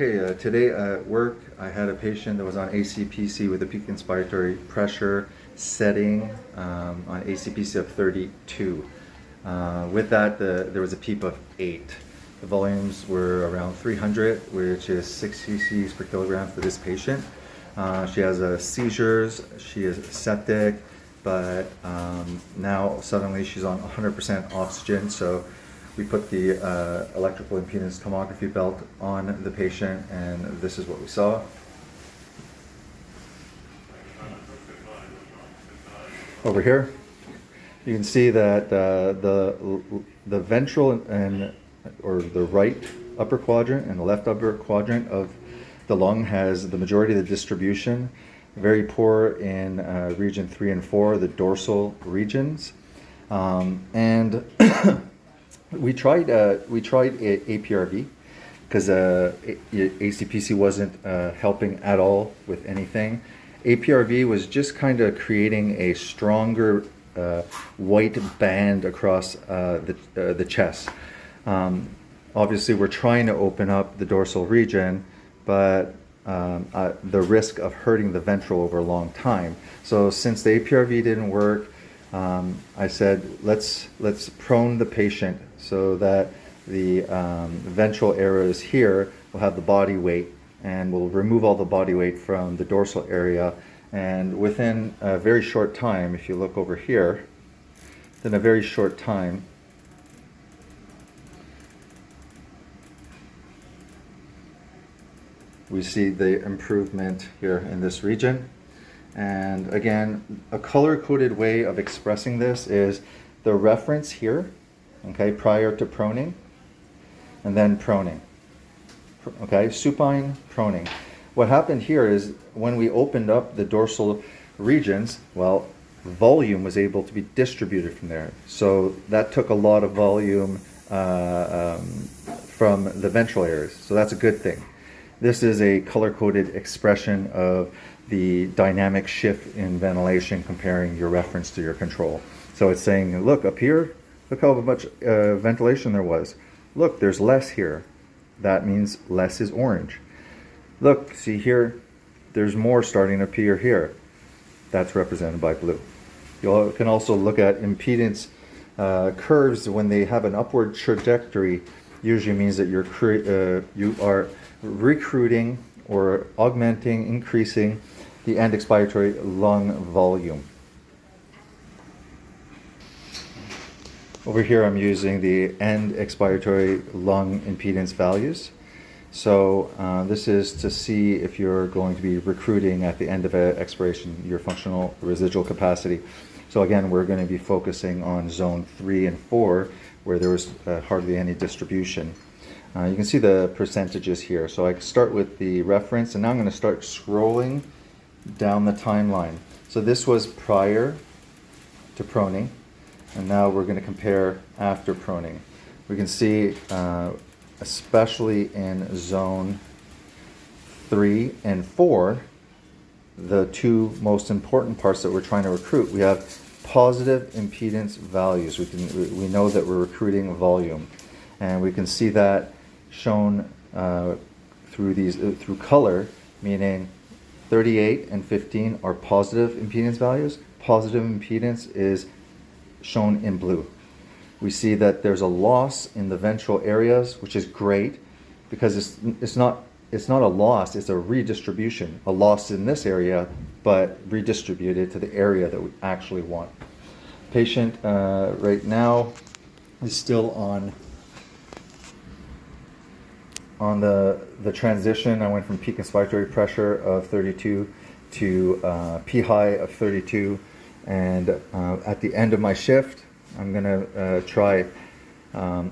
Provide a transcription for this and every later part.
Okay, today at work I had a patient that was on ACPC with a peak inspiratory pressure setting on ACPC of 32. With that, there was a PEEP of 8. The volumes were around 300, which is 6 cc's per kilogram for this patient. She has seizures, she is septic, but now suddenly she's on 100% oxygen, so we put the electrical impedance tomography belt on the patient, and this is what we saw. Over here, you can see that the ventral or the right upper quadrant and the left upper quadrant of the lung has the majority of the distribution. Very poor in region 3 and 4, the dorsal regions, and we tried APRV because ACPC wasn't helping at all with anything. APRV was just kind of creating a stronger white band across the chest. Obviously, we're trying to open up the dorsal region, but the risk of hurting the ventral over a long time. So since the APRV didn't work, I said let's prone the patient so that the ventral areas here will have the body weight, and we'll remove all the body weight from the dorsal area. And within a very short time, if you look over here, in a very short time, we see the improvement here in this region. And again, a color-coded way of expressing this is the reference here, okay, prior to proning, and then proning. Okay, supine, proning. What happened here is when we opened up the dorsal regions, well, volume was able to be distributed from there. So that took a lot of volume from the ventral areas. So that's a good thing. This is a color-coded expression of the dynamic shift in ventilation comparing your reference to your control. So it's saying, look, up here, look how much ventilation there was. Look, there's less here. That means less is orange. Look, see here, there's more starting to appear here. That's represented by blue. You can also look at impedance curves. When they have an upward trajectory, usually means that you are recruiting or augmenting, increasing the end expiratory lung volume. Over here I'm using the end expiratory lung impedance values. So this is to see if you're going to be recruiting at the end of expiration your functional residual capacity. So again, we're going to be focusing on zone 3 and 4 where there was hardly any distribution. You can see the percentages here. So I start with the reference, and now I'm going to start scrolling down the timeline. So this was prior to proning, and now we're going to compare after proning. We can see, especially in zone 3 and 4, the two most important parts that we're trying to recruit, we have positive impedance values. We know that we're recruiting volume, and we can see that shown through color, meaning 38 and 15 are positive impedance values. Positive impedance is shown in blue. We see that there's a loss in the ventral areas, which is great because it's not a loss, it's a redistribution. A loss in this area, but redistributed to the area that we actually want. Patient right now is still on the transition. I went from peak inspiratory pressure of 32 to P high of 32, and at the end of my shift, I'm gonna try,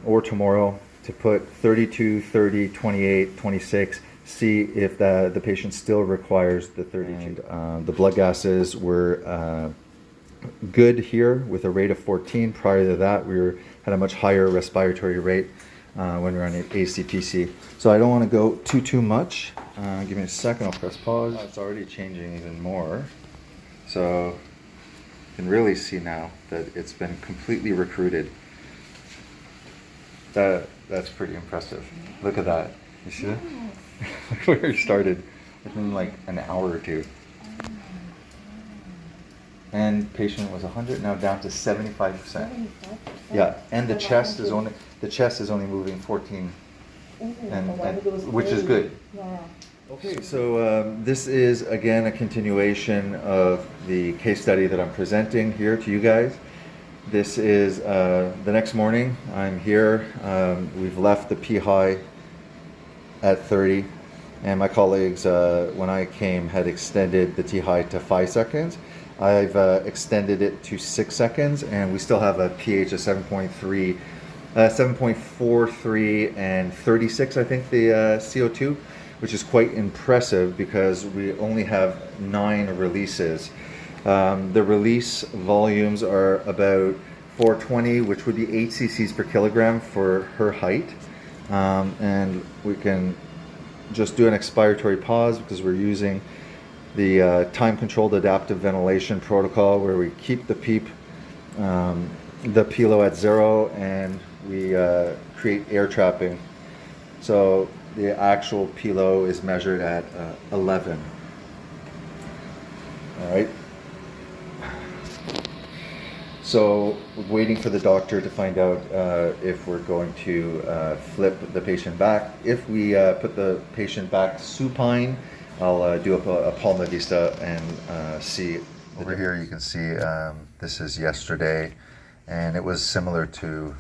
or tomorrow, to put 32, 30, 28, 26, see if the patient still requires the 32. And, the blood gases were good here with a rate of 14. Prior to that, we had a much higher respiratory rate when we were on ACPC. So I don't want to go too much. Give me a second, I'll press pause. It's already changing even more. So you can really see now that it's been completely recruited. That's pretty impressive. Look at that. You see that? where he started within like an hour or two. And patient was 100, now down to 75%. 75%? Yeah, and the chest is only moving 14, which is good. Yeah. Okay, so this is again a continuation of the case study that I'm presenting here to you guys. This is the next morning. I'm here. We've left the P high at 30, and my colleagues, when I came, had extended the T high to 5 seconds. I've extended it to 6 seconds, and we still have a pH of 7.3, 7.43 and 36, I think, the CO2, which is quite impressive because we only have 9 releases. The release volumes are about 420, which would be 8 cc's per kilogram for her height. And we can just do an expiratory pause because we're using the time-controlled adaptive ventilation protocol, where we keep the PLO at 0 and we create air trapping. So the actual PLO is measured at 11. All right. So waiting for the doctor to find out if we're going to flip the patient back. If we put the patient back supine, I'll do a PulmoVista and see. Over here you can see this is yesterday, and it was similar to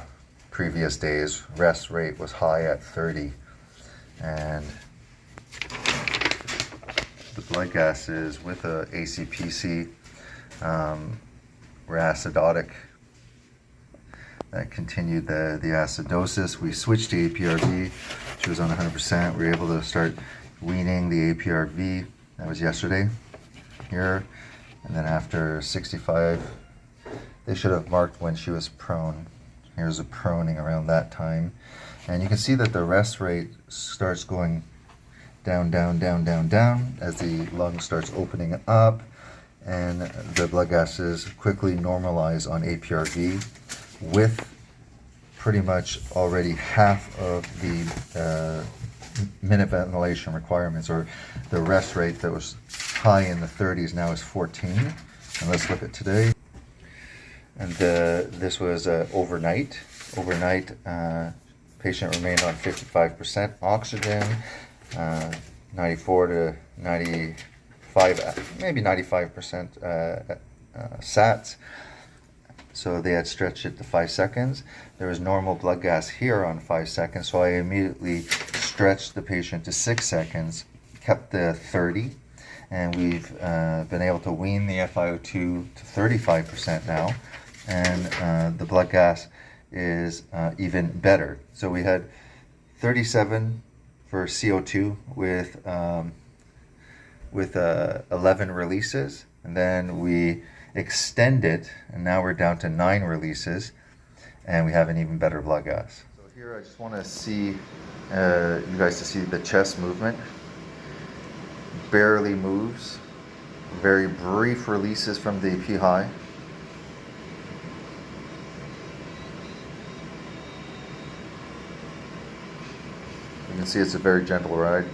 previous days. Rest rate was high at 30, and the blood gases with a ACPC were acidotic. That continued the acidosis. We switched to APRV. She was on 100%. We were able to start weaning the APRV. That was yesterday here. And then after 65, they should have marked when she was prone. Here's a proning around that time. And you can see that the rest rate starts going down, down, down, down, down as the lung starts opening up, and the blood gases quickly normalize on APRV with pretty much already half of the minute ventilation requirements, or the rest rate that was high in the 30s now is 14. And let's look at today. And this was overnight. Overnight, patient remained on 55% oxygen, 94 to 95, maybe 95% SATs. So they had stretched it to 5 seconds. There was normal blood gas here on 5 seconds, so I immediately stretched the patient to 6 seconds, kept the 30, and we've been able to wean the FiO2 to 35% now, and the blood gas is even better. So we had 37 for CO2 with 11 releases, and then we extend it, and now we're down to 9 releases, and we have an even better blood gas. So here I just want to see you guys to see the chest movement. Barely moves. Very brief releases from the P high. You can see it's a very gentle ride.